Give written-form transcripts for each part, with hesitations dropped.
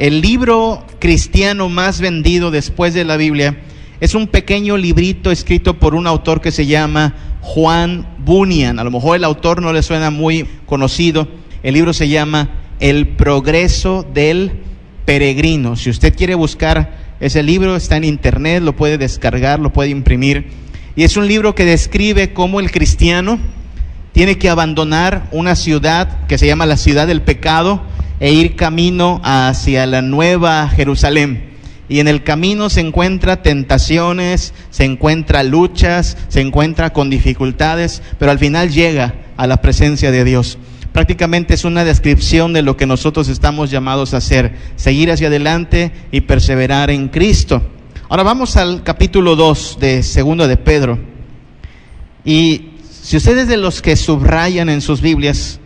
El libro cristiano más vendido después de la Biblia es un pequeño librito escrito por un autor que se llama Juan Bunyan. A lo mejor el autor no le suena muy conocido. El libro se llama El progreso del peregrino. Si usted quiere buscar ese libro, está en internet, lo puede descargar, lo puede imprimir. Y es un libro que describe cómo el cristiano tiene que abandonar una ciudad que se llama la ciudad del pecado e ir camino hacia la nueva Jerusalén. Y en el camino se encuentra tentaciones, se encuentra luchas, se encuentra con dificultades, pero al final llega a la presencia de Dios. Prácticamente es una descripción de lo que nosotros estamos llamados a hacer, seguir hacia adelante y perseverar en Cristo. Ahora vamos al capítulo 2 de 2 de Pedro. Y si ustedes de los que subrayan en sus Biblias,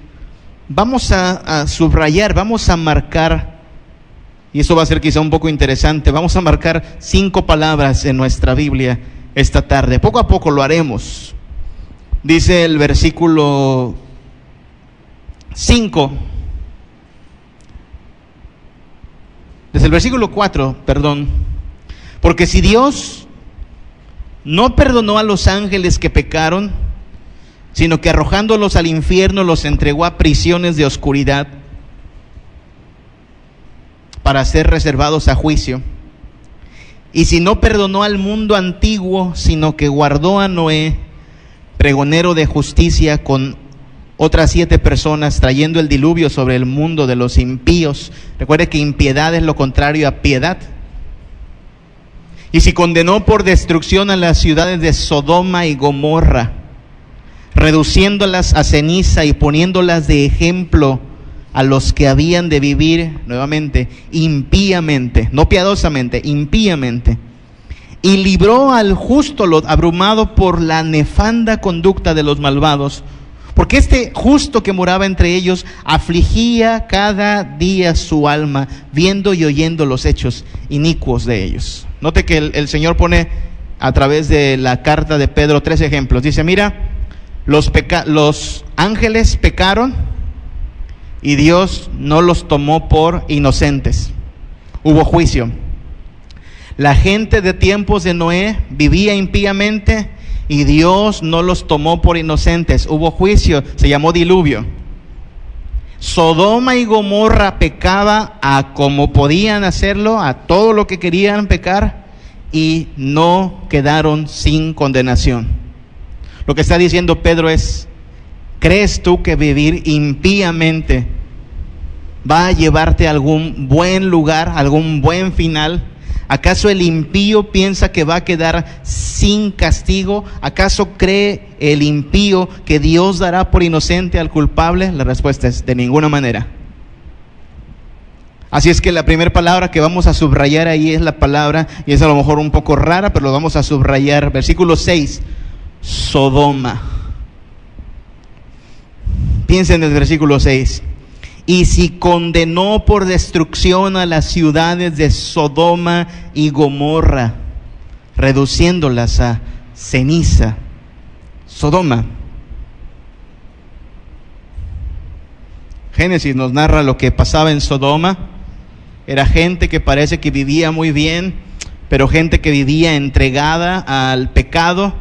vamos a subrayar, vamos a marcar, y eso va a ser quizá un poco interesante, vamos a marcar 5 palabras en nuestra Biblia esta tarde. Poco a poco lo haremos. Dice el versículo 5, desde el versículo 4, porque si Dios no perdonó a los ángeles que pecaron, sino que arrojándolos al infierno los entregó a prisiones de oscuridad para ser reservados a juicio, y si no perdonó al mundo antiguo, sino que guardó a Noé, pregonero de justicia, con otras 7 personas, trayendo el diluvio sobre el mundo de los impíos. Recuerde que impiedad es lo contrario a piedad. Y si condenó por destrucción a las ciudades de Sodoma y Gomorra, reduciéndolas a ceniza y poniéndolas de ejemplo a los que habían de vivir, nuevamente, impíamente, no piadosamente, impíamente, y libró al justo Lot, abrumado por la nefanda conducta de los malvados, porque este justo que moraba entre ellos afligía cada día su alma, viendo y oyendo los hechos inicuos de ellos. Note que el Señor pone a través de la carta de Pedro 3 ejemplos. Dice, mira, los ángeles pecaron y Dios no los tomó por inocentes. Hubo juicio. La gente de tiempos de Noé vivía impíamente y Dios no los tomó por inocentes. Hubo juicio, se llamó diluvio. Sodoma y Gomorra pecaba a como podían hacerlo, a todo lo que querían pecar, y no quedaron sin condenación. Lo que está diciendo Pedro es, ¿crees tú que vivir impíamente va a llevarte a algún buen lugar, algún buen final? ¿Acaso el impío piensa que va a quedar sin castigo? ¿Acaso cree el impío que Dios dará por inocente al culpable? La respuesta es de ninguna manera. Así es que la primera palabra que vamos a subrayar ahí es la palabra, y es a lo mejor un poco rara, pero lo vamos a subrayar. Versículo 6, Sodoma. Piensen en el versículo 6. Y si condenó por destrucción a las ciudades de Sodoma y Gomorra, reduciéndolas a ceniza. Sodoma. Génesis nos narra lo que pasaba en Sodoma. Era gente que parece que vivía muy bien, pero gente que vivía entregada al pecado,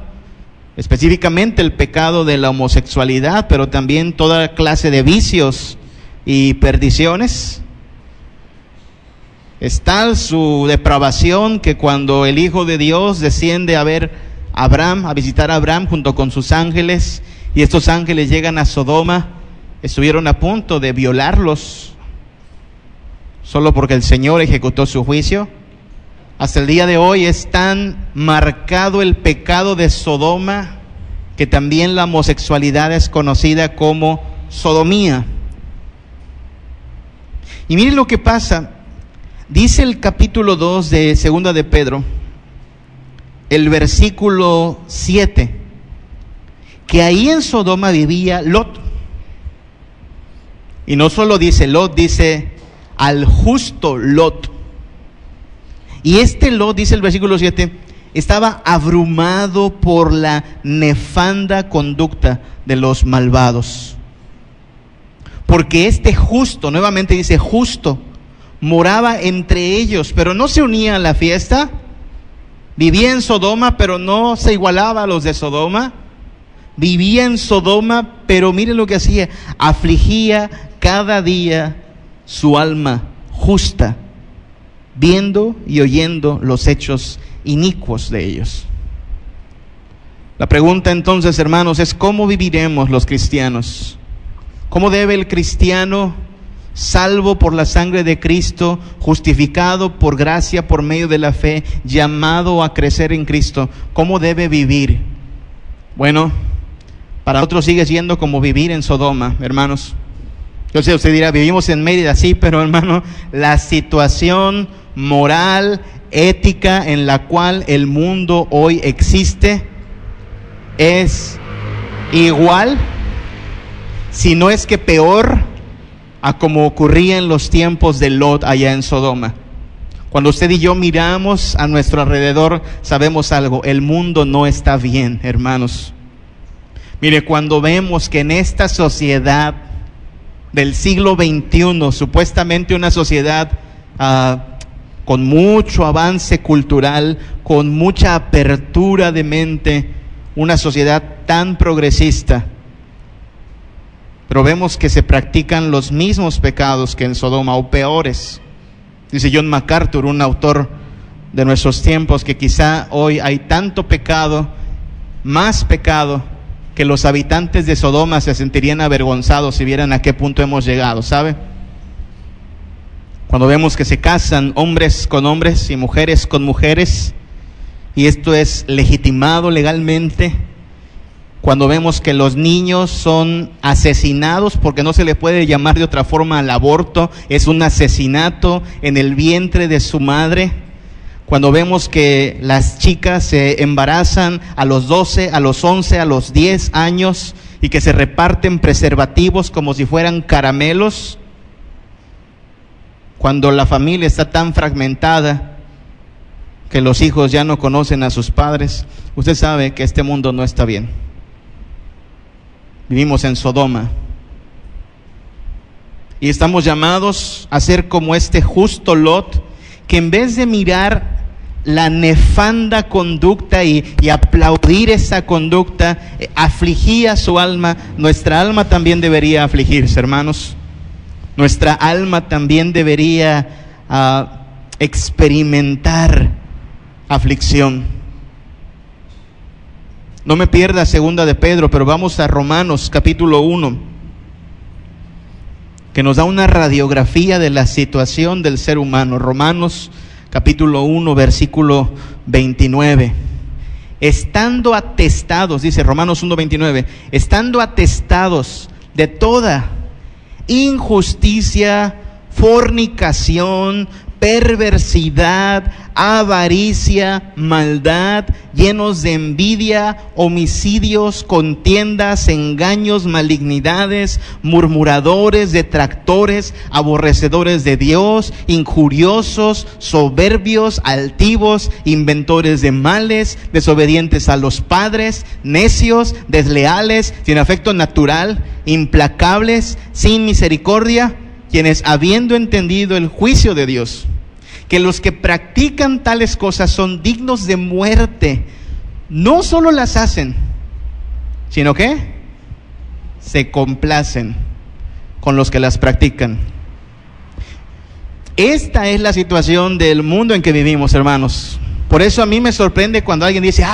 específicamente el pecado de la homosexualidad, pero también toda clase de vicios y perdiciones. Es tal su depravación que cuando el Hijo de Dios desciende a ver a Abraham, a visitar a Abraham junto con sus ángeles, y estos ángeles llegan a Sodoma, estuvieron a punto de violarlos, solo porque el Señor ejecutó su juicio. Hasta el día de hoy es tan marcado el pecado de Sodoma que también la homosexualidad es conocida como sodomía. Y miren lo que pasa. Dice el capítulo 2 de 2 de Pedro, el versículo 7, que ahí en Sodoma vivía Lot. Y no solo dice Lot, dice al justo Lot. Y este Lot, dice el versículo 7, estaba abrumado por la nefanda conducta de los malvados. Porque este justo, nuevamente dice justo, moraba entre ellos, pero no se unía a la fiesta. Vivía en Sodoma, pero no se igualaba a los de Sodoma. Vivía en Sodoma, pero mire lo que hacía: afligía cada día su alma justa, viendo y oyendo los hechos inicuos de ellos. La pregunta entonces, hermanos, es: ¿cómo viviremos los cristianos? ¿Cómo debe el cristiano, salvo por la sangre de Cristo, justificado por gracia por medio de la fe, llamado a crecer en Cristo, cómo debe vivir? Bueno, para nosotros sigue siendo como vivir en Sodoma, hermanos. Yo sé, usted dirá, vivimos en Mérida, sí, pero hermano, la situación moral, ética en la cual el mundo hoy existe es igual, si no es que peor, a como ocurría en los tiempos de Lot allá en Sodoma. Cuando usted y yo miramos a nuestro alrededor, sabemos algo: el mundo no está bien, hermanos. Mire, cuando vemos que en esta sociedad del siglo XXI, supuestamente una sociedad con mucho avance cultural, con mucha apertura de mente, una sociedad tan progresista, pero vemos que se practican los mismos pecados que en Sodoma o peores. Dice John MacArthur, un autor de nuestros tiempos, que quizá hoy hay tanto pecado, más pecado, que los habitantes de Sodoma se sentirían avergonzados si vieran a qué punto hemos llegado, ¿sabe? Cuando vemos que se casan hombres con hombres y mujeres con mujeres, y esto es legitimado legalmente. Cuando vemos que los niños son asesinados, porque no se le puede llamar de otra forma al aborto, es un asesinato en el vientre de su madre. Cuando vemos que las chicas se embarazan a los 12, a los 11, a los 10 años y que se reparten preservativos como si fueran caramelos. Cuando la familia está tan fragmentada que los hijos ya no conocen a sus padres, usted sabe que este mundo no está bien. Vivimos en Sodoma y estamos llamados a ser como este justo Lot, que en vez de mirar la nefanda conducta y aplaudir esa conducta, afligía su alma. Nuestra alma también debería afligirse, hermanos. Nuestra alma también debería experimentar aflicción. No me pierda segunda de Pedro, pero vamos a Romanos capítulo 1, que nos da una radiografía de la situación del ser humano. Romanos capítulo 1, versículo 29. Estando atestados, dice Romanos 1, 29, estando atestados de toda injusticia, fornicación, perversidad, avaricia, maldad, llenos de envidia, homicidios, contiendas, engaños, malignidades, murmuradores, detractores, aborrecedores de Dios, injuriosos, soberbios, altivos, inventores de males, desobedientes a los padres, necios, desleales, sin afecto natural, implacables, sin misericordia, quienes, habiendo entendido el juicio de Dios, que los que practican tales cosas son dignos de muerte, no solo las hacen, sino que se complacen con los que las practican. Esta es la situación del mundo en que vivimos, hermanos. Por eso a mí me sorprende cuando alguien dice: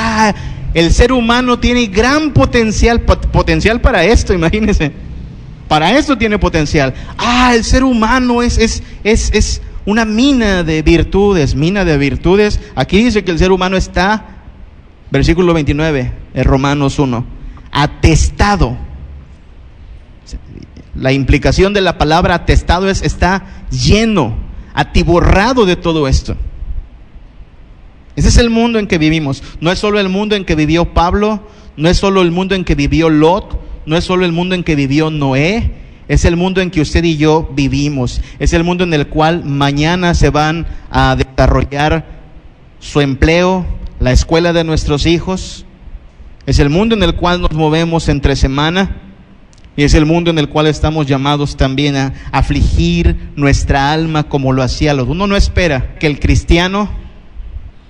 el ser humano tiene gran potencial para esto, imagínense. Para esto tiene potencial. El ser humano es una mina de virtudes. Aquí dice que el ser humano está, versículo 29, en Romanos 1, atestado. La implicación de la palabra atestado es está lleno, atiborrado de todo esto. Ese es el mundo en que vivimos. No es solo el mundo en que vivió Pablo, no es solo el mundo en que vivió Lot, no es solo el mundo en que vivió Noé, es el mundo en que usted y yo vivimos. Es el mundo en el cual mañana se van a desarrollar su empleo, la escuela de nuestros hijos. Es el mundo en el cual nos movemos entre semana. Y es el mundo en el cual estamos llamados también a afligir nuestra alma como lo hacía Lot. Uno no espera que el cristiano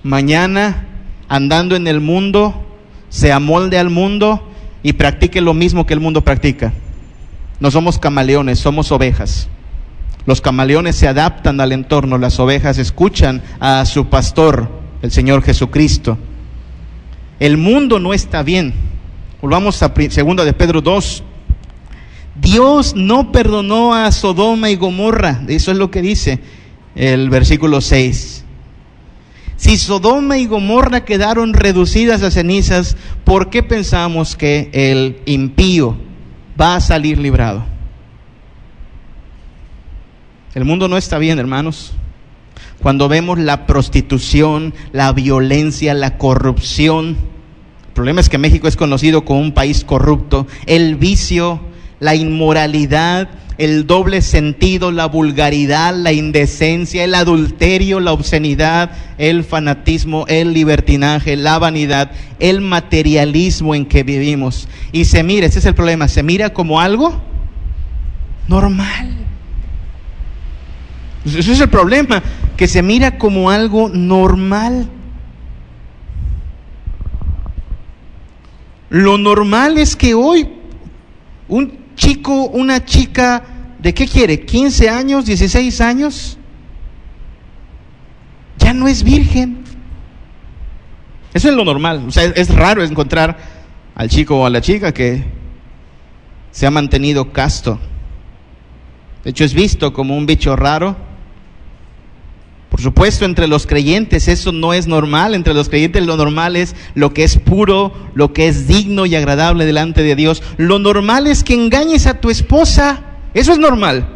mañana, andando en el mundo, se amolde al mundo y practique lo mismo que el mundo practica. No somos camaleones, somos ovejas. Los camaleones se adaptan al entorno, las ovejas escuchan a su pastor, el Señor Jesucristo. El mundo no está bien. Volvamos a 2 de Pedro 2. Dios no perdonó a Sodoma y Gomorra. Eso es lo que dice el versículo 6. Si Sodoma y Gomorra quedaron reducidas a cenizas, ¿por qué pensamos que el impío va a salir librado? El mundo no está bien, hermanos. Cuando vemos la prostitución, la violencia, la corrupción, el problema es que México es conocido como un país corrupto, el vicio, la inmoralidad, el doble sentido, la vulgaridad, la indecencia, el adulterio, la obscenidad, el fanatismo, el libertinaje, la vanidad, el materialismo en que vivimos. Y se mira, ese es el problema, se mira como algo normal. Ese es el problema, que se mira como algo normal. Lo normal es que hoy un chico, una chica, ¿de qué quiere? 15 años, 16 años, ya no es virgen. Eso es lo normal. O sea, es raro encontrar al chico o a la chica que se ha mantenido casto. De hecho, es visto como un bicho raro. Por supuesto, entre los creyentes eso no es normal. Entre los creyentes lo normal es lo que es puro, lo que es digno y agradable delante de Dios. Lo normal es que engañes a tu esposa. Eso es normal.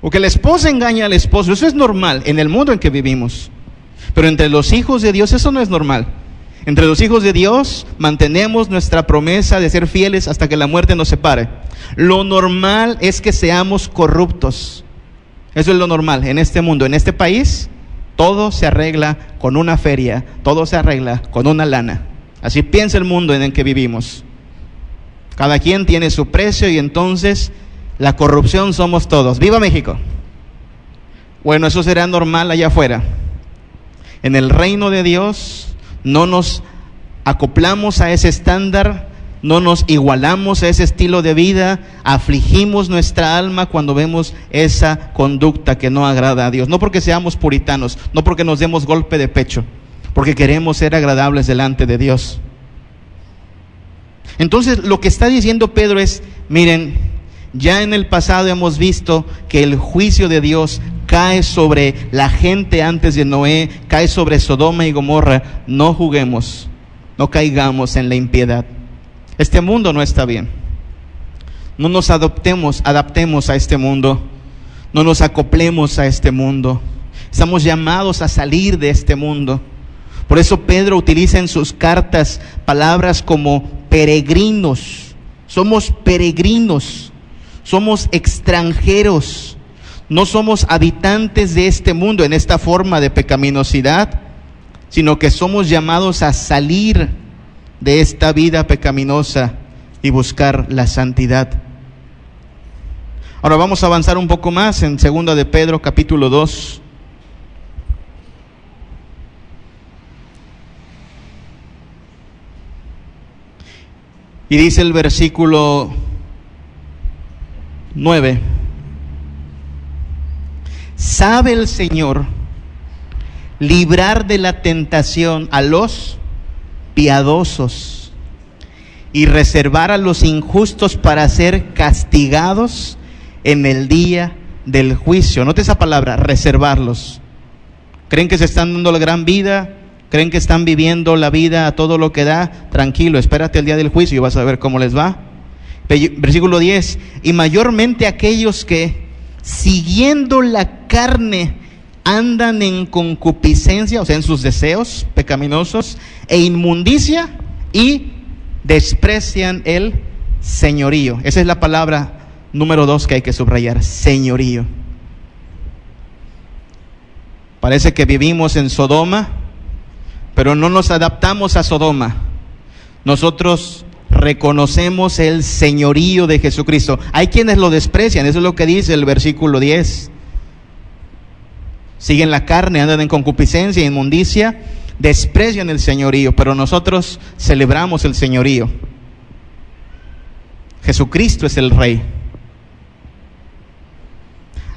O que la esposa engañe al esposo. Eso es normal en el mundo en que vivimos. Pero entre los hijos de Dios eso no es normal. Entre los hijos de Dios mantenemos nuestra promesa de ser fieles hasta que la muerte nos separe. Lo normal es que seamos corruptos. Eso es lo normal en este mundo, en este país. Todo se arregla con una feria, todo se arregla con una lana. Así piensa el mundo en el que vivimos. Cada quien tiene su precio y entonces la corrupción somos todos. ¡Viva México! Bueno, eso será normal allá afuera. En el reino de Dios no nos acoplamos a ese estándar, no nos igualamos a ese estilo de vida, afligimos nuestra alma cuando vemos esa conducta que no agrada a Dios. No porque seamos puritanos, no porque nos demos golpe de pecho, porque queremos ser agradables delante de Dios. Entonces, lo que está diciendo Pedro es, miren, ya en el pasado hemos visto que el juicio de Dios cae sobre la gente antes de Noé, cae sobre Sodoma y Gomorra. No juguemos, no caigamos en la impiedad. Este mundo no está bien. No nos adaptemos a este mundo. No nos acoplemos a este mundo. Estamos llamados a salir de este mundo. Por eso Pedro utiliza en sus cartas palabras como peregrinos. Somos peregrinos. Somos extranjeros. No somos habitantes de este mundo en esta forma de pecaminosidad, sino que somos llamados a salir de esta vida pecaminosa y buscar la santidad. Ahora vamos a avanzar un poco más en 2 de Pedro capítulo 2. Y dice el versículo 9: ¿sabe el Señor librar de la tentación a los piadosos y reservar a los injustos para ser castigados en el día del juicio? Note esa palabra, reservarlos. ¿Creen que se están dando la gran vida? ¿Creen que están viviendo la vida a todo lo que da? Tranquilo, espérate el día del juicio y vas a ver cómo les va. Versículo 10: y mayormente aquellos que, siguiendo la carne, andan en concupiscencia, o sea, en sus deseos pecaminosos, e inmundicia, y desprecian el señorío. Esa es la palabra número 2 que hay que subrayar: señorío. Parece que vivimos en Sodoma, pero no nos adaptamos a Sodoma. Nosotros reconocemos el señorío de Jesucristo. Hay quienes lo desprecian, eso es lo que dice el versículo 10. Siguen la carne, andan en concupiscencia e inmundicia, desprecian el señorío, pero nosotros celebramos el señorío. Jesucristo es el Rey.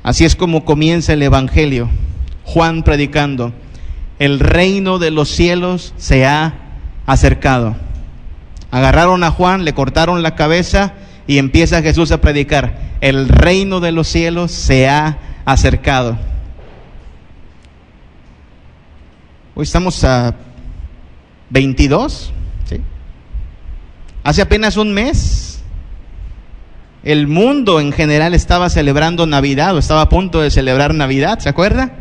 Así es como comienza el Evangelio. Juan predicando: el reino de los cielos se ha acercado. Agarraron a Juan, le cortaron la cabeza y empieza Jesús a predicar: el reino de los cielos se ha acercado. Hoy estamos a 22, ¿sí? Hace apenas un mes, el mundo en general estaba celebrando Navidad, o estaba a punto de celebrar Navidad, ¿se acuerda?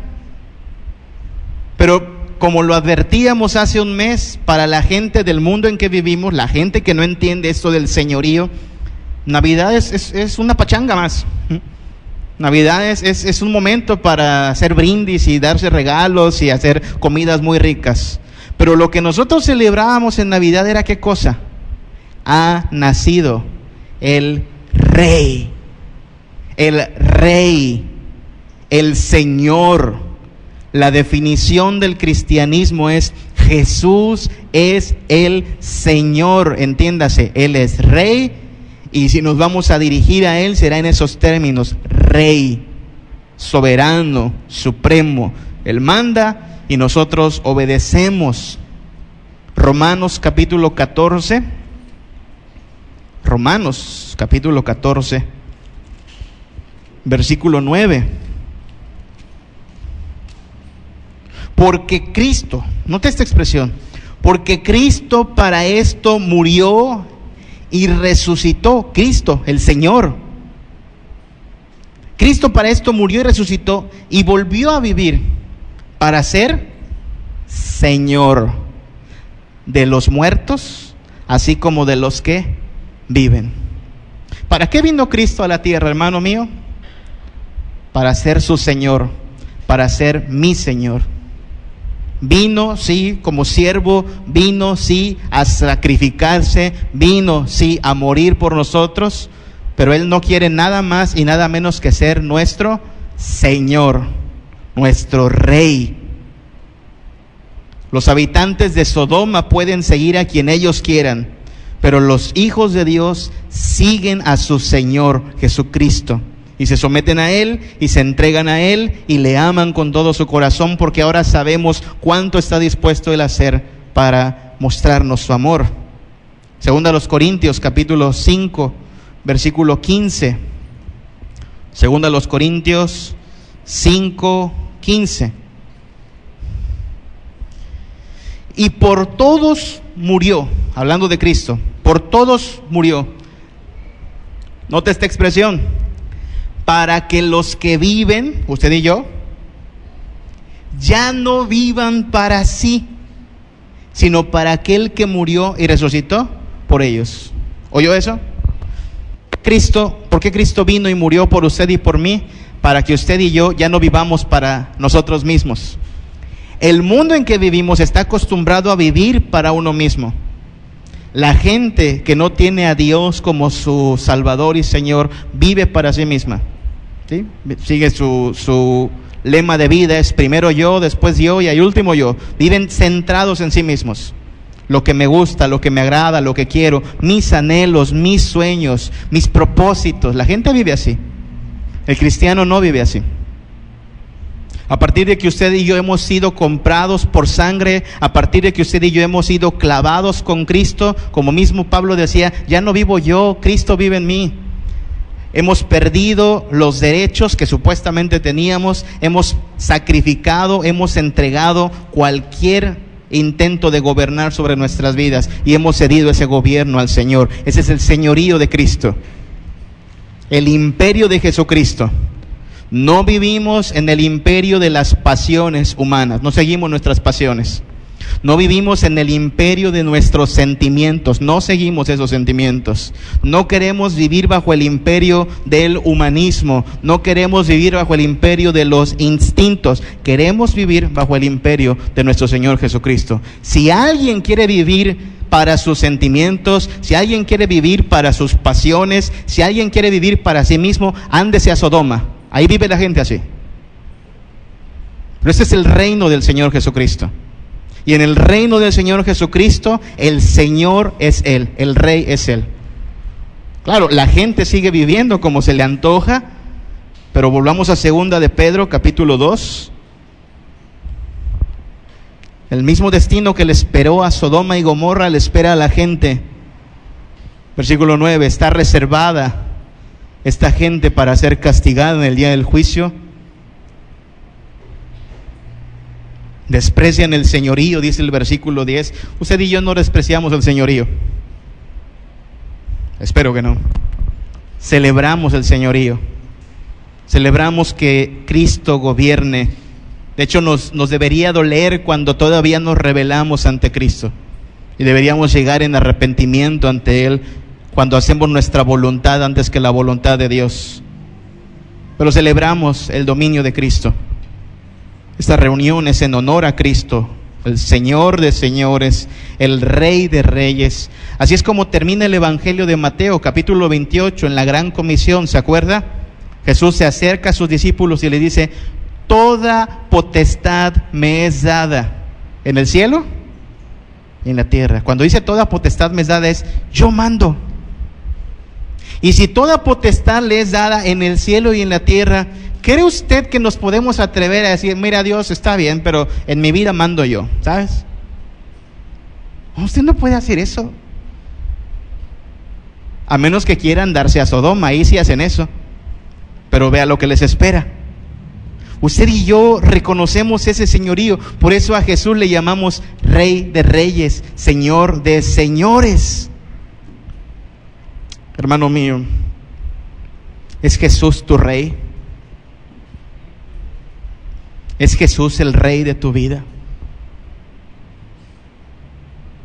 Pero como lo advertíamos hace un mes, para la gente del mundo en que vivimos, la gente que no entiende esto del señorío, Navidad es una pachanga más. Navidad es un momento para hacer brindis y darse regalos y hacer comidas muy ricas. Pero lo que nosotros celebrábamos en Navidad era ¿qué cosa? Ha nacido el Rey, el Señor. La definición del cristianismo es: Jesús es el Señor, entiéndase, Él es Rey, y si nos vamos a dirigir a Él será en esos términos: Rey, soberano, supremo. Él manda y nosotros obedecemos. Romanos capítulo 14, versículo 9. Porque Cristo, note esta expresión, porque Cristo para esto murió y resucitó. Cristo, el Señor. Cristo para esto murió y resucitó y volvió a vivir para ser Señor de los muertos, así como de los que viven. ¿Para qué vino Cristo a la tierra, hermano mío? Para ser su Señor, para ser mi Señor. Vino, sí, como siervo, vino, sí, a sacrificarse, vino, sí, a morir por nosotros, pero Él no quiere nada más y nada menos que ser nuestro Señor, nuestro Rey. Los habitantes de Sodoma pueden seguir a quien ellos quieran, pero los hijos de Dios siguen a su Señor Jesucristo. Y se someten a Él y se entregan a Él y le aman con todo su corazón, porque ahora sabemos cuánto está dispuesto Él a hacer para mostrarnos su amor. Segunda a los Corintios capítulo 5 versículo 15. Segunda a los Corintios 5:15. Y por todos murió, hablando de Cristo, por todos murió. Nota esta expresión: para que los que viven, usted y yo, ya no vivan para sí, sino para aquel que murió y resucitó por ellos. ¿Oyó eso? Cristo, ¿por qué Cristo vino y murió por usted y por mí? Para que usted y yo ya no vivamos para nosotros mismos. El mundo en que vivimos está acostumbrado a vivir para uno mismo. La gente que no tiene a Dios como su Salvador y Señor vive para sí misma. ¿Sí? Sigue su lema de vida, es primero yo, después yo y al último yo. Viven centrados en sí mismos. Lo que me gusta, lo que me agrada, lo que quiero, mis anhelos, mis sueños, mis propósitos. La gente vive así. El cristiano no vive así. A partir de que usted y yo hemos sido comprados por sangre, a partir de que usted y yo hemos sido clavados con Cristo, como mismo Pablo decía, ya no vivo yo, Cristo vive en mí. Hemos perdido los derechos que supuestamente teníamos, hemos sacrificado, hemos entregado cualquier intento de gobernar sobre nuestras vidas y hemos cedido ese gobierno al Señor. Ese es el señorío de Cristo, el imperio de Jesucristo. No vivimos en el imperio de las pasiones humanas, no seguimos nuestras pasiones. No vivimos en el imperio de nuestros sentimientos, no seguimos esos sentimientos. No queremos vivir bajo el imperio del humanismo, no queremos vivir bajo el imperio de los instintos, queremos vivir bajo el imperio de nuestro Señor Jesucristo. Si alguien quiere vivir para sus sentimientos, si alguien quiere vivir para sus pasiones, si alguien quiere vivir para sí mismo, ándese a Sodoma. Ahí vive la gente así. Pero este es el reino del Señor Jesucristo. Y en el reino del Señor Jesucristo, el Señor es Él, el Rey es Él. Claro, la gente sigue viviendo como se le antoja, pero volvamos a 2 de Pedro, capítulo 2. El mismo destino que le esperó a Sodoma y Gomorra le espera a la gente. Versículo 9, está reservada esta gente para ser castigada en el día del juicio. Desprecian el señorío, dice el versículo 10. Usted y yo no despreciamos el señorío. Espero que no. Celebramos el señorío. Celebramos que Cristo gobierne. De hecho, nos debería doler cuando todavía nos rebelamos ante Cristo. Y deberíamos llegar en arrepentimiento ante Él cuando hacemos nuestra voluntad antes que la voluntad de Dios. Pero celebramos el dominio de Cristo. Esta reunión es en honor a Cristo, el Señor de señores, el Rey de reyes. Así es como termina el Evangelio de Mateo, capítulo 28, en la gran comisión, ¿se acuerda? Jesús se acerca a sus discípulos y le dice: toda potestad me es dada en el cielo y en la tierra. Cuando dice toda potestad me es dada, es yo mando. Y si toda potestad le es dada en el cielo y en la tierra, ¿cree usted que nos podemos atrever a decir: mira, Dios, está bien, pero en mi vida mando yo? ¿Sabes? Usted no puede hacer eso. A menos que quieran darse a Sodoma, ahí sí hacen eso. Pero vea lo que les espera. Usted y yo reconocemos ese señorío. Por eso a Jesús le llamamos Rey de reyes, Señor de señores. Hermano mío, ¿es Jesús tu Rey? ¿Es Jesús el Rey de tu vida?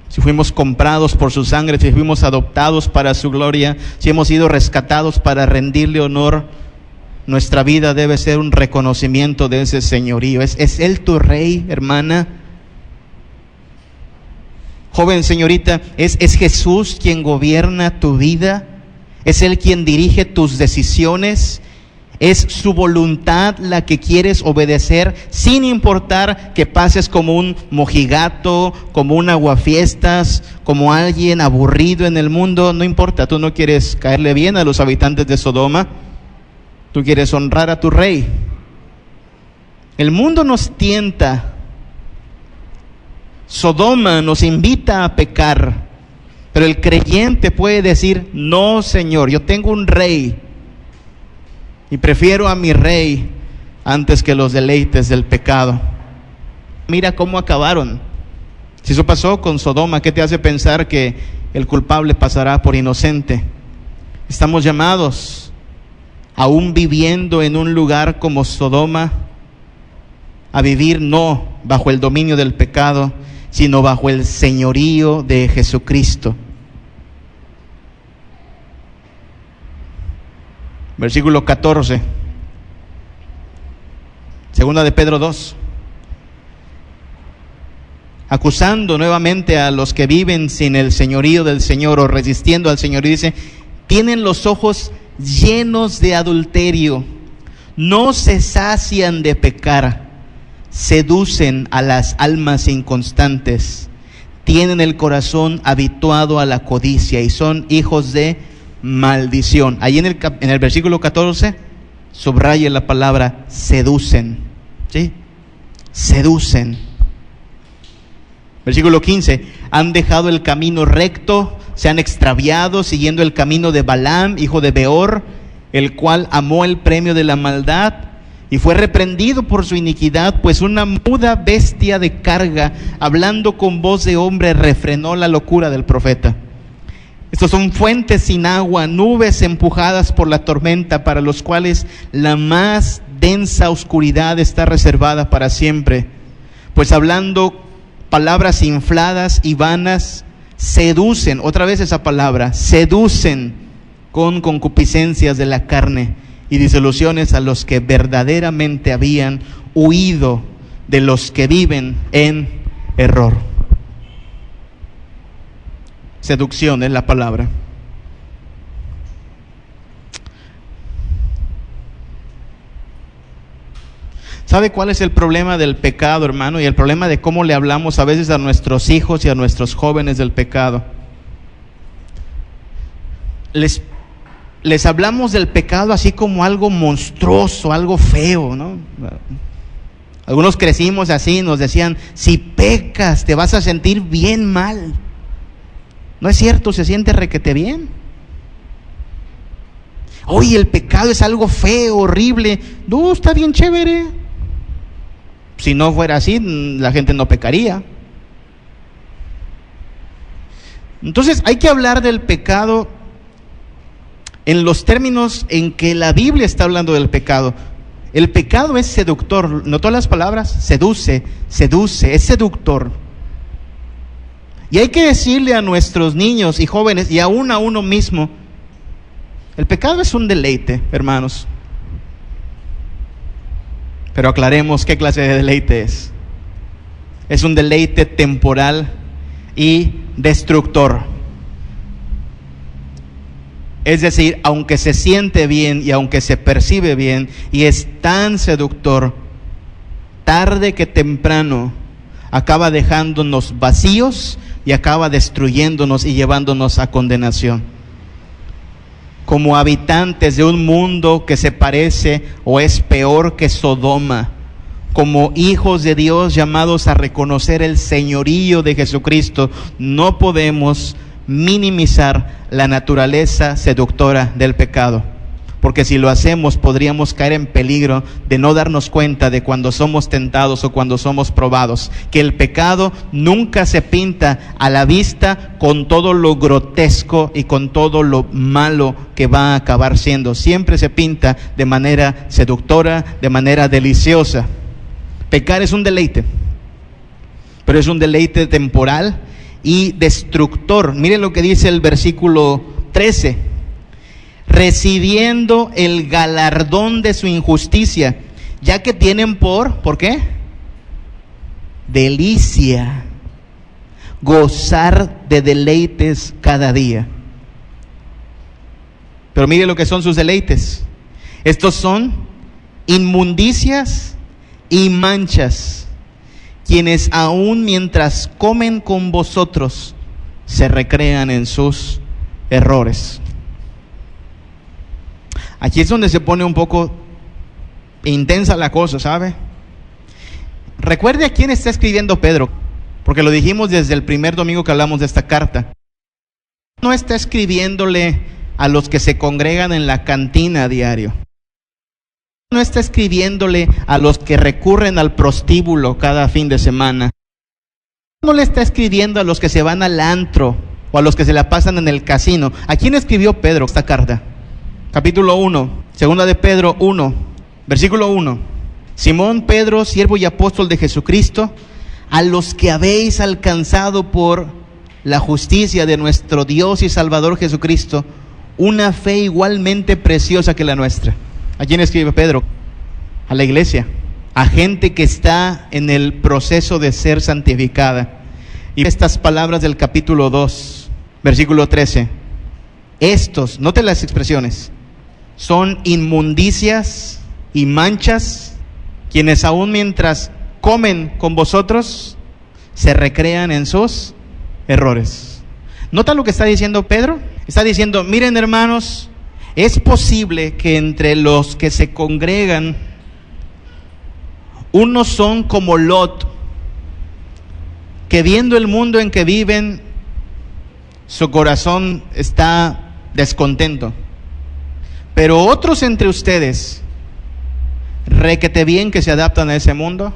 Si fuimos comprados por su sangre, si fuimos adoptados para su gloria, si hemos sido rescatados para rendirle honor, nuestra vida debe ser un reconocimiento de ese señorío. ¿Es Él tu Rey, hermana? Joven señorita, ¿es Jesús quien gobierna tu vida? ¿Es Él quien dirige tus decisiones? ¿Es su voluntad la que quieres obedecer, sin importar que pases como un mojigato, como un aguafiestas, como alguien aburrido en el mundo? No importa, tú no quieres caerle bien a los habitantes de Sodoma, tú quieres honrar a tu Rey. El mundo nos tienta, Sodoma nos invita a pecar, pero el creyente puede decir: no, Señor, yo tengo un Rey y prefiero a mi Rey antes que los deleites del pecado. Mira cómo acabaron. Si eso pasó con Sodoma, ¿qué te hace pensar que el culpable pasará por inocente? Estamos llamados, aún viviendo en un lugar como Sodoma, a vivir no bajo el dominio del pecado, sino bajo el señorío de Jesucristo. Versículo 14, 2 de Pedro 2. Acusando nuevamente a los que viven sin el señorío del Señor o resistiendo al señorío, dice: tienen los ojos llenos de adulterio, no se sacian de pecar, seducen a las almas inconstantes, tienen el corazón habituado a la codicia y son hijos de maldición. Ahí en el versículo 14 subraya la palabra seducen, ¿sí? Seducen. Versículo 15: han dejado el camino recto, se han extraviado siguiendo el camino de Balaam, hijo de Beor, el cual amó el premio de la maldad y fue reprendido por su iniquidad, pues una muda bestia de carga, hablando con voz de hombre, refrenó la locura del profeta. Estos son fuentes sin agua, nubes empujadas por la tormenta, para los cuales la más densa oscuridad está reservada para siempre. Pues hablando palabras infladas y vanas seducen, otra vez esa palabra, seducen con concupiscencias de la carne y disoluciones a los que verdaderamente habían huido de los que viven en error. Seducción es la palabra. ¿Sabe cuál es el problema del pecado, hermano? Y el problema de cómo le hablamos a veces a nuestros hijos y a nuestros jóvenes del pecado. Les hablamos del pecado así como algo monstruoso, algo feo, ¿no? Algunos crecimos así, nos decían, si pecas te vas a sentir bien mal. No es cierto, se siente requete bien. Oye, el pecado es algo feo, horrible. No, está bien chévere. Si no fuera así, la gente no pecaría. Entonces hay que hablar del pecado en los términos en que la Biblia está hablando del pecado. El pecado es seductor. ¿Notó las palabras? Seduce, es seductor. Y hay que decirle a nuestros niños y jóvenes, y aún a uno mismo, el pecado es un deleite, hermanos. Pero aclaremos qué clase de deleite es. Es un deleite temporal y destructor. Es decir, aunque se siente bien y aunque se percibe bien y es tan seductor, tarde que temprano acaba dejándonos vacíos y acaba destruyéndonos y llevándonos a condenación. Como habitantes de un mundo que se parece o es peor que Sodoma, como hijos de Dios llamados a reconocer el señorío de Jesucristo, no podemos minimizar la naturaleza seductora del pecado, porque si lo hacemos podríamos caer en peligro de no darnos cuenta de cuando somos tentados o cuando somos probados, que el pecado nunca se pinta a la vista con todo lo grotesco y con todo lo malo que va a acabar siendo. Siempre se pinta de manera seductora, de manera deliciosa. Pecar es un deleite, pero es un deleite temporal y destructor. Mire lo que dice el versículo 13. Recibiendo el galardón de su injusticia, ya que tienen ¿por qué? Delicia, gozar de deleites cada día. Pero mire lo que son sus deleites. Estos son inmundicias y manchas, quienes aún mientras comen con vosotros se recrean en sus errores. Aquí es donde se pone un poco intensa la cosa, ¿sabe? Recuerde a quién está escribiendo Pedro, porque lo dijimos desde el primer domingo que hablamos de esta carta. No está escribiéndole a los que se congregan en la cantina a diario. No está escribiéndole a los que recurren al prostíbulo cada fin de semana. No le está escribiendo a los que se van al antro o a los que se la pasan en el casino. ¿A quién escribió Pedro esta carta? Capítulo 1, segunda de Pedro 1, versículo 1. Simón Pedro, siervo y apóstol de Jesucristo, a los que habéis alcanzado por la justicia de nuestro Dios y Salvador Jesucristo, una fe igualmente preciosa que la nuestra. ¿A quién escribe Pedro? A la iglesia, a gente que está en el proceso de ser santificada. Y estas palabras del capítulo 2, versículo 13. Estos, note las expresiones, son inmundicias y manchas, quienes aún mientras comen con vosotros se recrean en sus errores. ¿Nota lo que está diciendo Pedro? Está diciendo, miren hermanos, es posible que entre los que se congregan, unos son como Lot, que viendo el mundo en que viven, su corazón está descontento. Pero otros entre ustedes, requete bien que se adaptan a ese mundo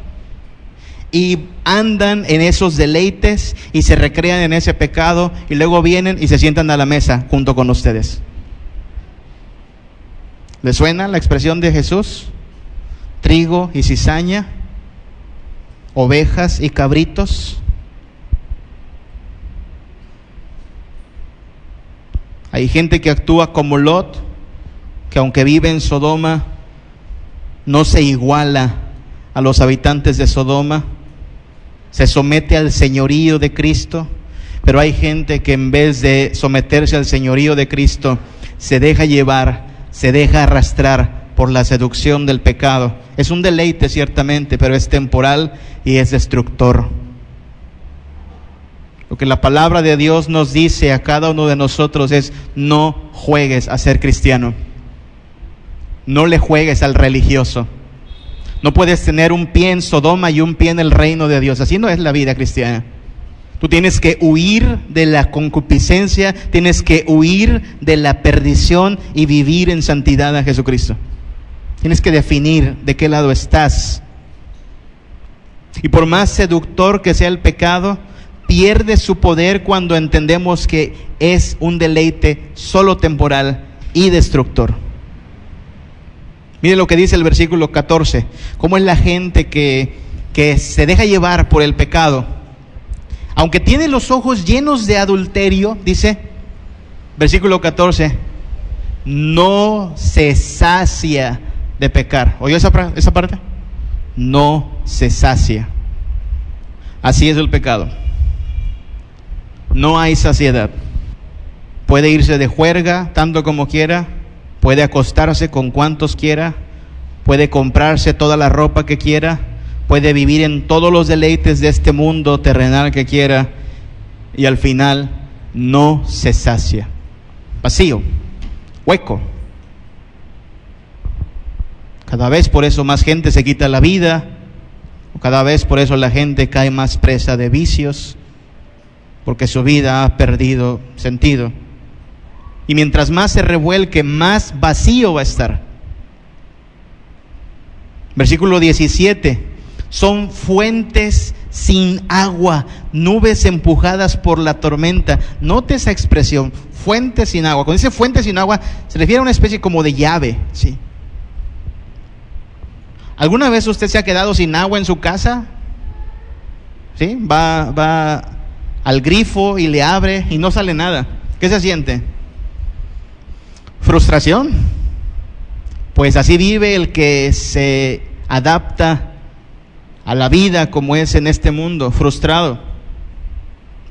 y andan en esos deleites y se recrean en ese pecado y luego vienen y se sientan a la mesa junto con ustedes. ¿Les suena la expresión de Jesús? Trigo y cizaña, ovejas y cabritos. Hay gente que actúa como Lot, que aunque vive en Sodoma, no se iguala a los habitantes de Sodoma, se somete al señorío de Cristo. Pero hay gente que en vez de someterse al señorío de Cristo, se deja llevar, se deja arrastrar por la seducción del pecado. Es un deleite ciertamente, pero es temporal y es destructor. Lo que la palabra de Dios nos dice a cada uno de nosotros es: no juegues a ser cristiano. No le juegues al religioso. No puedes tener un pie en Sodoma y un pie en el reino de Dios. Así no es la vida cristiana. Tú tienes que huir de la concupiscencia, tienes que huir de la perdición y vivir en santidad a Jesucristo. Tienes que definir de qué lado estás. Y por más seductor que sea el pecado, pierde su poder cuando entendemos que es un deleite solo temporal y destructor. Mire lo que dice el versículo 14. Cómo es la gente que se deja llevar por el pecado. Aunque tiene los ojos llenos de adulterio, dice, versículo 14, no se sacia de pecar. ¿Oyó esa parte? No se sacia. Así es el pecado. No hay saciedad. Puede irse de juerga tanto como quiera, puede acostarse con cuantos quiera, puede comprarse toda la ropa que quiera, puede vivir en todos los deleites de este mundo terrenal que quiera, y al final no se sacia. Vacío, hueco. Cada vez por eso más gente se quita la vida, cada vez por eso la gente cae más presa de vicios, porque su vida ha perdido sentido. Y mientras más se revuelque, más vacío va a estar. Versículo 17. Son fuentes sin agua, nubes empujadas por la tormenta. Note esa expresión, fuentes sin agua. Cuando dice fuentes sin agua, se refiere a una especie como de llave, ¿sí? ¿Alguna vez usted se ha quedado sin agua en su casa? ¿Sí? Va al grifo y le abre y no sale nada. ¿Qué se siente? Frustración. Pues así vive el que se adapta a la vida como es en este mundo, frustrado.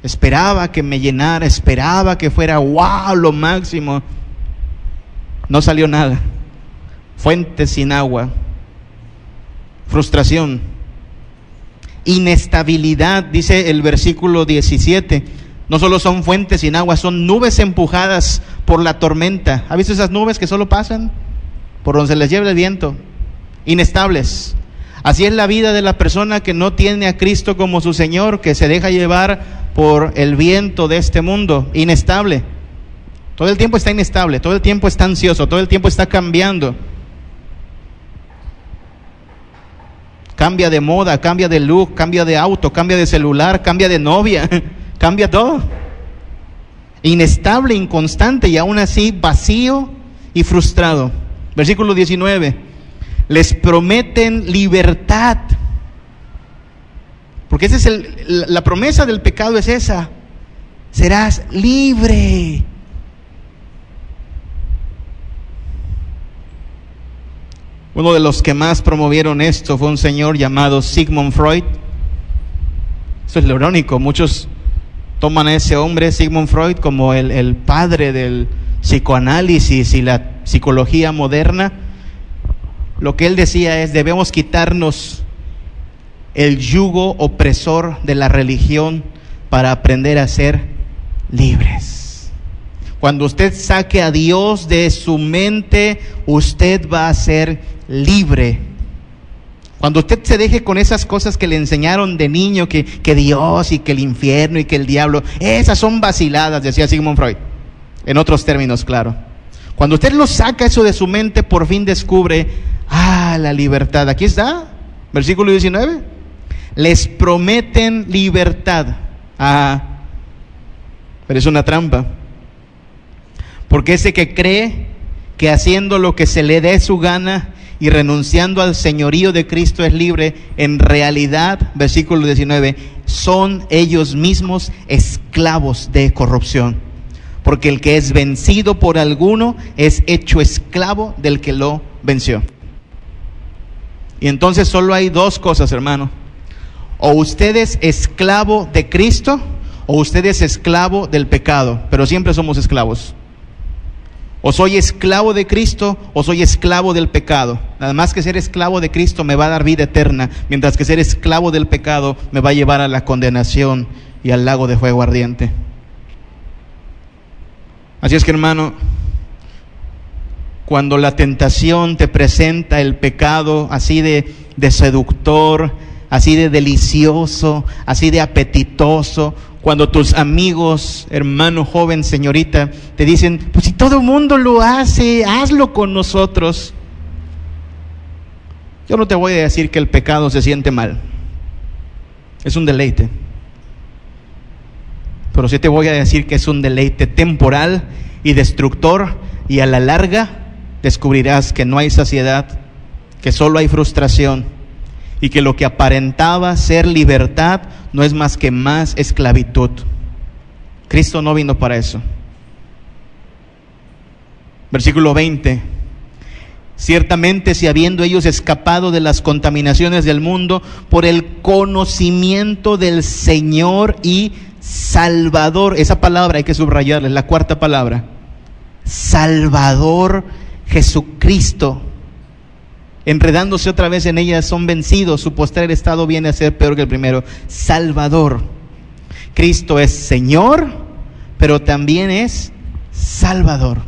Esperaba que me llenara, esperaba que fuera wow, lo máximo. No salió nada. Fuentes sin agua. Frustración. Inestabilidad, dice el versículo 17. No solo son fuentes sin agua, son nubes empujadas por la tormenta. ¿Ha visto esas nubes que solo pasan por donde se les lleva el viento? Inestables. Así es la vida de la persona que no tiene a Cristo como su Señor, que se deja llevar por el viento de este mundo. Inestable. Todo el tiempo está inestable, todo el tiempo está ansioso, todo el tiempo está cambiando. Cambia de moda, cambia de look, cambia de auto, cambia de celular, cambia de novia, cambia todo. Inestable, inconstante y aún así vacío y frustrado. Versículo 19. Les prometen libertad. Porque esa es la promesa del pecado, es esa. Serás libre. Uno de los que más promovieron esto fue un señor llamado Sigmund Freud. Eso es lo irónico. Muchos toman a ese hombre, Sigmund Freud, como el padre del psicoanálisis y la psicología moderna. Lo que él decía es: debemos quitarnos el yugo opresor de la religión para aprender a ser libres. Cuando usted saque a Dios de su mente, usted va a ser libre. Cuando usted se deje con esas cosas que le enseñaron de niño, que Dios y que el infierno y que el diablo, esas son vaciladas, decía Sigmund Freud, en otros términos, claro. Cuando usted lo saca eso de su mente, por fin descubre, la libertad. Aquí está, versículo 19. Les prometen libertad. Pero es una trampa. Porque ese que cree que haciendo lo que se le dé su gana y renunciando al señorío de Cristo es libre, en realidad, versículo 19, son ellos mismos esclavos de corrupción. porque el que es vencido por alguno es hecho esclavo del que lo venció. Y entonces solo hay dos cosas, hermano. O usted es esclavo de Cristo, o usted es esclavo del pecado, pero siempre somos esclavos. O soy esclavo de Cristo, o soy esclavo del pecado. Nada más que ser esclavo de Cristo me va a dar vida eterna, mientras que ser esclavo del pecado me va a llevar a la condenación y al lago de fuego ardiente. Así es que, hermano, cuando la tentación te presenta el pecado así de seductor, así de delicioso, así de apetitoso, cuando tus amigos, hermano joven, señorita, te dicen, pues si todo el mundo lo hace, hazlo con nosotros. Yo no te voy a decir que el pecado se siente mal. Es un deleite. Pero sí te voy a decir que es un deleite temporal y destructor, y a la larga descubrirás que no hay saciedad, que solo hay frustración, y que lo que aparentaba ser libertad no es más que más esclavitud. Cristo no vino para eso. Versículo 20. Ciertamente, si habiendo ellos escapado de las contaminaciones del mundo por el conocimiento del Señor y Salvador, esa palabra hay que subrayarla, es la cuarta palabra, Salvador Jesucristo, enredándose otra vez en ella, son vencidos, su postrer estado viene a ser peor que el primero. Salvador. Cristo es Señor, pero también es Salvador.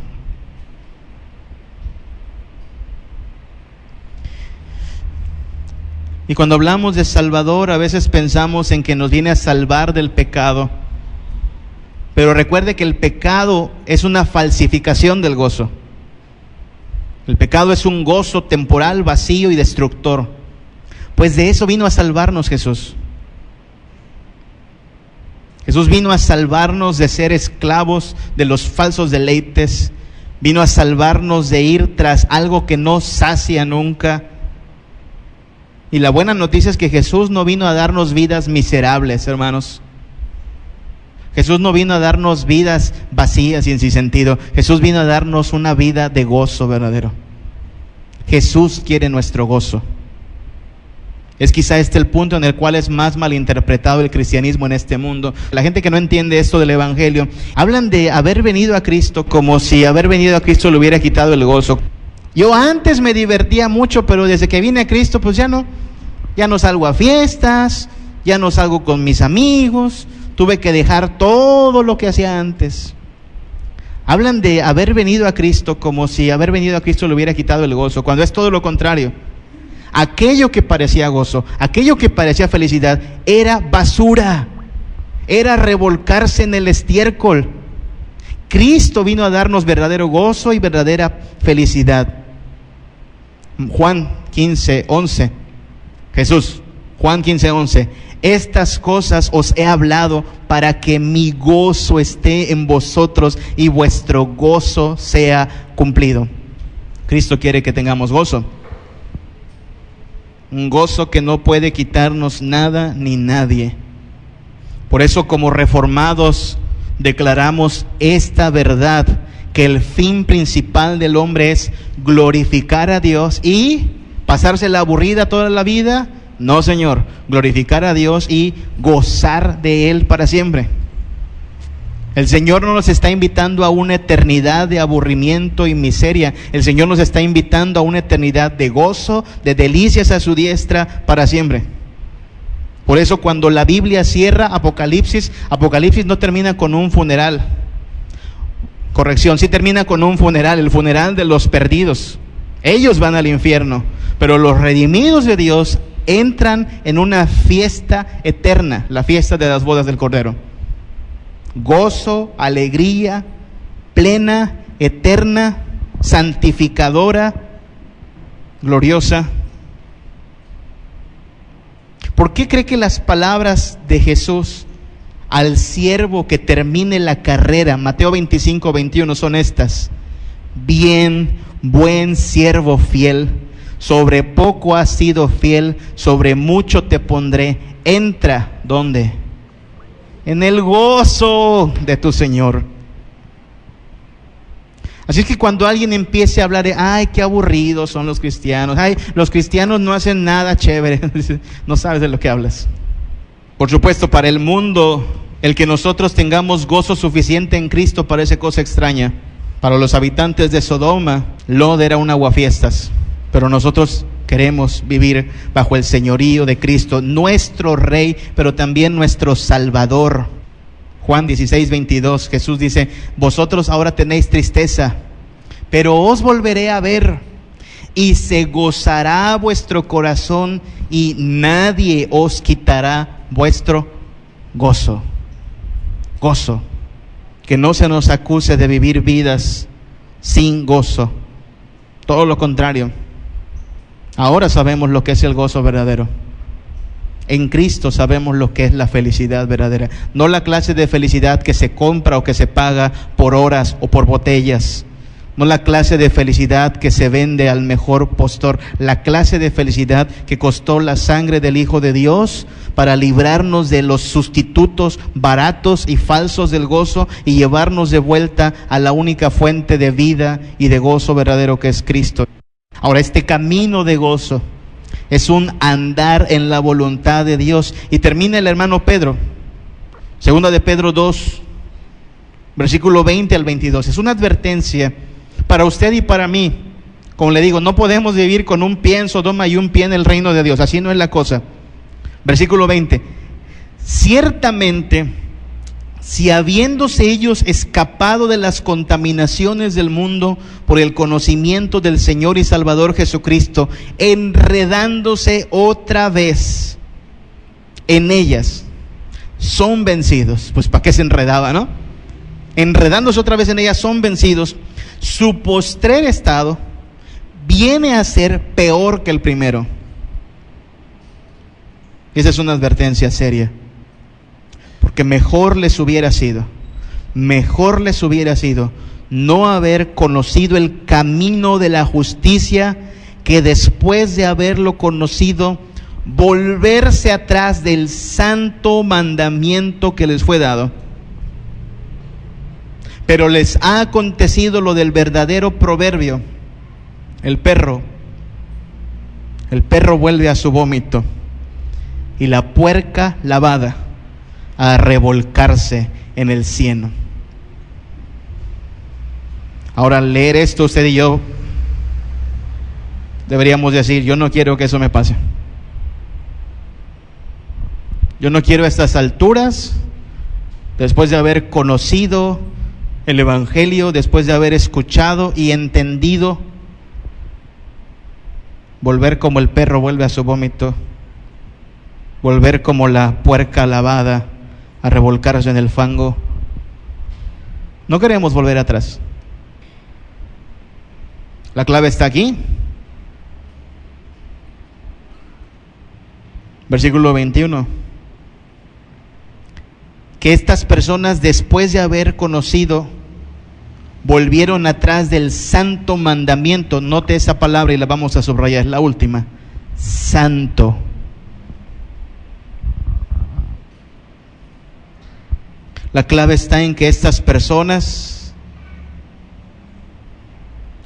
Y cuando hablamos de Salvador, a veces pensamos en que nos viene a salvar del pecado. Pero recuerde que el pecado es una falsificación del gozo. El pecado es un gozo temporal, vacío y destructor. Pues de eso vino a salvarnos Jesús. Jesús vino a salvarnos de ser esclavos de los falsos deleites. Vino a salvarnos de ir tras algo que no sacia nunca. Y la buena noticia es que Jesús no vino a darnos vidas miserables, hermanos. Jesús no vino a darnos vidas vacías y sin sentido. Jesús vino a darnos una vida de gozo verdadero. Jesús quiere nuestro gozo. Es quizá este el punto en el cual es más malinterpretado el cristianismo en este mundo. La gente que no entiende esto del evangelio, hablan de haber venido a Cristo como si haber venido a Cristo le hubiera quitado el gozo. Yo antes me divertía mucho, pero desde que vine a Cristo, pues ya no salgo a fiestas, ya no salgo con mis amigos, tuve que dejar todo lo que hacía antes. Hablan de haber venido a Cristo como si haber venido a Cristo le hubiera quitado el gozo, cuando es todo lo contrario. Aquello que parecía gozo, aquello que parecía felicidad, era basura, era revolcarse en el estiércol. Cristo vino a darnos verdadero gozo y verdadera felicidad. Juan 15:11. Jesús, Juan 15:11. Estas cosas os he hablado para que mi gozo esté en vosotros y vuestro gozo sea cumplido. Cristo quiere que tengamos gozo. Un gozo que no puede quitarnos nada ni nadie. Por eso, como reformados, declaramos esta verdad, que el fin principal del hombre es glorificar a Dios y pasársela aburrida toda la vida. No, Señor, glorificar a Dios y gozar de Él para siempre. El Señor no nos está invitando a una eternidad de aburrimiento y miseria. El Señor nos está invitando a una eternidad de gozo, de delicias a su diestra para siempre. Por eso cuando la Biblia cierra Apocalipsis no termina con un funeral. Corrección, sí termina con un funeral, el funeral de los perdidos. Ellos van al infierno, pero los redimidos de Dios entran en una fiesta eterna, la fiesta de las bodas del Cordero. Gozo, alegría, plena, eterna, santificadora, gloriosa. ¿Por qué cree que las palabras de Jesús al siervo que termine la carrera, Mateo 25:21, son estas? Bien, buen siervo fiel, sobre poco has sido fiel, sobre mucho te pondré. Entra, ¿dónde? En el gozo de tu Señor. Así es que cuando alguien empiece a hablar de, ay, qué aburridos son los cristianos, ay, los cristianos no hacen nada chévere, no sabes de lo que hablas. Por supuesto, para el mundo, el que nosotros tengamos gozo suficiente en Cristo parece cosa extraña. Para los habitantes de Sodoma, Lot era un aguafiestas, pero nosotros queremos vivir bajo el señorío de Cristo, nuestro Rey, pero también nuestro Salvador. Juan 16:22, Jesús dice, vosotros ahora tenéis tristeza, pero os volveré a ver, y se gozará vuestro corazón, y nadie os quitará vuestro gozo. Gozo. Que no se nos acuse de vivir vidas sin gozo. Todo lo contrario. Ahora sabemos lo que es el gozo verdadero. En Cristo sabemos lo que es la felicidad verdadera. No la clase de felicidad que se compra o que se paga por horas o por botellas. No la clase de felicidad que se vende al mejor postor. La clase de felicidad que costó la sangre del Hijo de Dios para librarnos de los sustitutos baratos y falsos del gozo y llevarnos de vuelta a la única fuente de vida y de gozo verdadero que es Cristo. Ahora, este camino de gozo es un andar en la voluntad de Dios. Y termina el hermano Pedro, segunda de Pedro 2, versículo 20 al 22. Es una advertencia para usted y para mí. Como le digo, no podemos vivir con un pie en Sodoma y un pie en el reino de Dios. Así no es la cosa. Versículo 20. Ciertamente, si habiéndose ellos escapado de las contaminaciones del mundo por el conocimiento del Señor y Salvador Jesucristo, enredándose otra vez en ellas, son vencidos. Pues ¿para qué se enredaba, no? Enredándose otra vez en ellas, son vencidos. Su postrer estado viene a ser peor que el primero. Esa es una advertencia seria. Porque mejor les hubiera sido no haber conocido el camino de la justicia, que después de haberlo conocido, volverse atrás del santo mandamiento que les fue dado. Pero les ha acontecido lo del verdadero proverbio: el perro vuelve a su vómito, y la puerca lavada a revolcarse en el cieno. Ahora, al leer esto, usted y yo deberíamos decir, yo no quiero que eso me pase. Yo no quiero a estas alturas, después de haber conocido el Evangelio, después de haber escuchado y entendido, volver como el perro vuelve a su vómito, volver como la puerca lavada a revolcarse en el fango. No queremos volver atrás. La clave está aquí. Versículo 21. Que estas personas, después de haber conocido, volvieron atrás del santo mandamiento. Note esa palabra y la vamos a subrayar, es la última. Santo. La clave está en que estas personas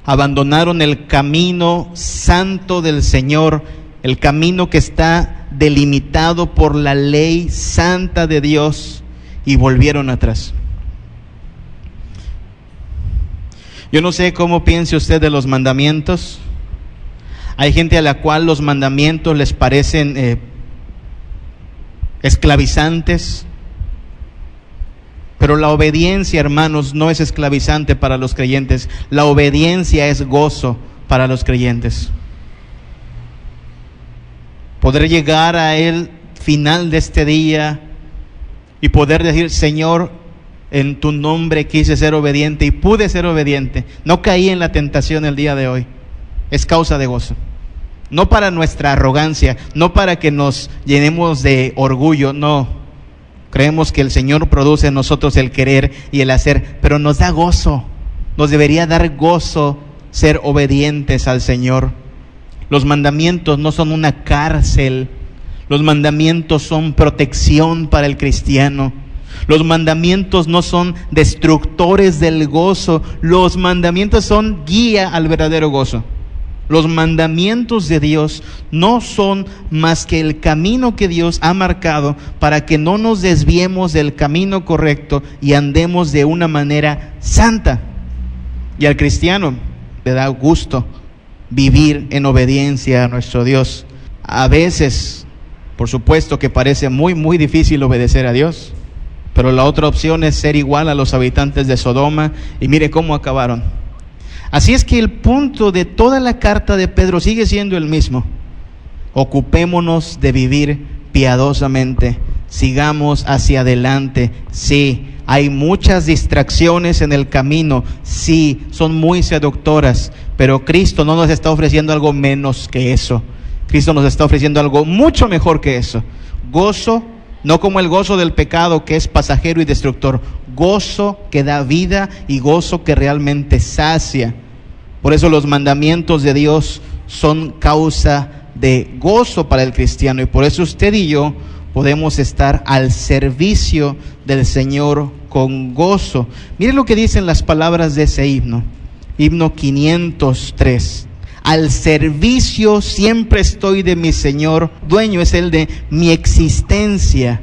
abandonaron el camino santo del Señor, el camino que está delimitado por la ley santa de Dios, y volvieron atrás. Yo no sé cómo piense usted de los mandamientos. Hay gente a la cual los mandamientos les parecen esclavizantes. Pero la obediencia, hermanos, no es esclavizante para los creyentes. La obediencia es gozo para los creyentes. Poder llegar a el final de este día y poder decir, Señor, en tu nombre quise ser obediente y pude ser obediente. No caí en la tentación el día de hoy. Es causa de gozo. No para nuestra arrogancia, no para que nos llenemos de orgullo, no. Creemos que el Señor produce en nosotros el querer y el hacer, pero nos da gozo. Nos debería dar gozo ser obedientes al Señor. Los mandamientos no son una cárcel. Los mandamientos son protección para el cristiano. Los mandamientos no son destructores del gozo, los mandamientos son guía al verdadero gozo. Los mandamientos de Dios no son más que el camino que Dios ha marcado para que no nos desviemos del camino correcto y andemos de una manera santa. Y al cristiano le da gusto vivir en obediencia a nuestro Dios. A veces, por supuesto que parece muy difícil obedecer a Dios, pero la otra opción es ser igual a los habitantes de Sodoma, y mire cómo acabaron. Así es que el punto de toda la carta de Pedro sigue siendo el mismo. Ocupémonos de vivir piadosamente, sigamos hacia adelante. Sí, hay muchas distracciones en el camino, sí, son muy seductoras, pero Cristo no nos está ofreciendo algo menos que eso. Cristo nos está ofreciendo algo mucho mejor que eso. Gozo, no como el gozo del pecado que es pasajero y destructor. Gozo que da vida y gozo que realmente sacia. Por eso los mandamientos de Dios son causa de gozo para el cristiano. Y por eso usted y yo podemos estar al servicio del Señor con gozo. Miren lo que dicen las palabras de ese himno. Himno 503. Al servicio siempre estoy de mi Señor, dueño es Él de mi existencia.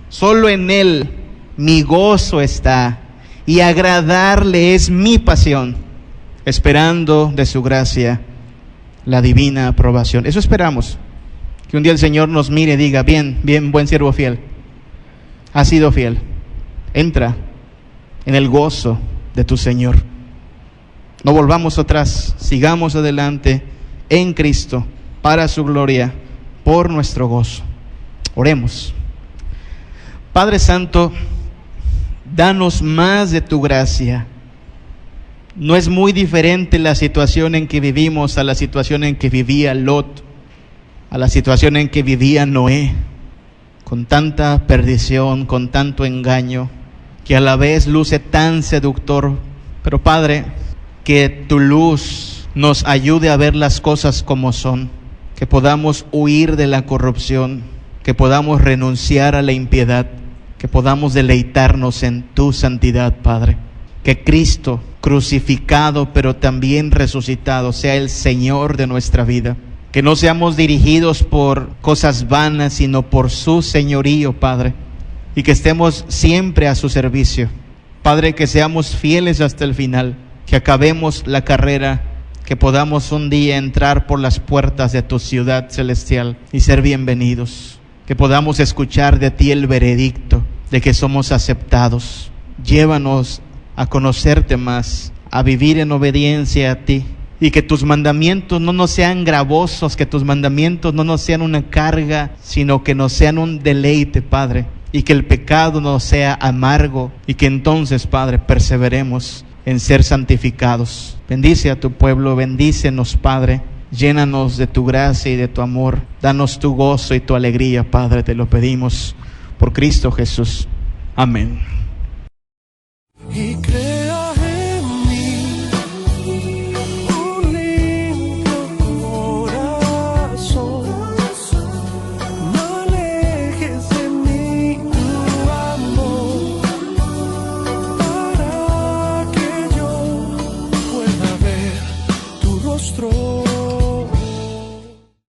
Solo en Él mi gozo está, y agradarle es mi pasión, esperando de su gracia la divina aprobación. Eso esperamos, que un día el Señor nos mire y diga: bien, buen siervo fiel, has sido fiel, entra en el gozo de tu Señor. No volvamos atrás, sigamos adelante en Cristo, para su gloria, por nuestro gozo. Oremos. Padre Santo, danos más de tu gracia. No es muy diferente la situación en que vivimos a la situación en que vivía Lot, a la situación en que vivía Noé, con tanta perdición, con tanto engaño, que a la vez luce tan seductor. Pero Padre, que tu luz nos ayude a ver las cosas como son, que podamos huir de la corrupción, que podamos renunciar a la impiedad, que podamos deleitarnos en tu santidad, Padre. Que Cristo crucificado pero también resucitado sea el Señor de nuestra vida. Que no seamos dirigidos por cosas vanas, sino por su señorío, Padre. Y que estemos siempre a su servicio. Padre, que seamos fieles hasta el final. Que acabemos la carrera, que podamos un día entrar por las puertas de tu ciudad celestial y ser bienvenidos. Que podamos escuchar de ti el veredicto de que somos aceptados. Llévanos a conocerte más, a vivir en obediencia a ti, y que tus mandamientos no nos sean gravosos, que tus mandamientos no nos sean una carga, sino que nos sean un deleite, Padre, y que el pecado no sea amargo, y que entonces, Padre, perseveremos en ser santificados. Bendice a tu pueblo, bendícenos, Padre, llénanos de tu gracia y de tu amor, danos tu gozo y tu alegría, Padre, te lo pedimos por Cristo Jesús. Amén.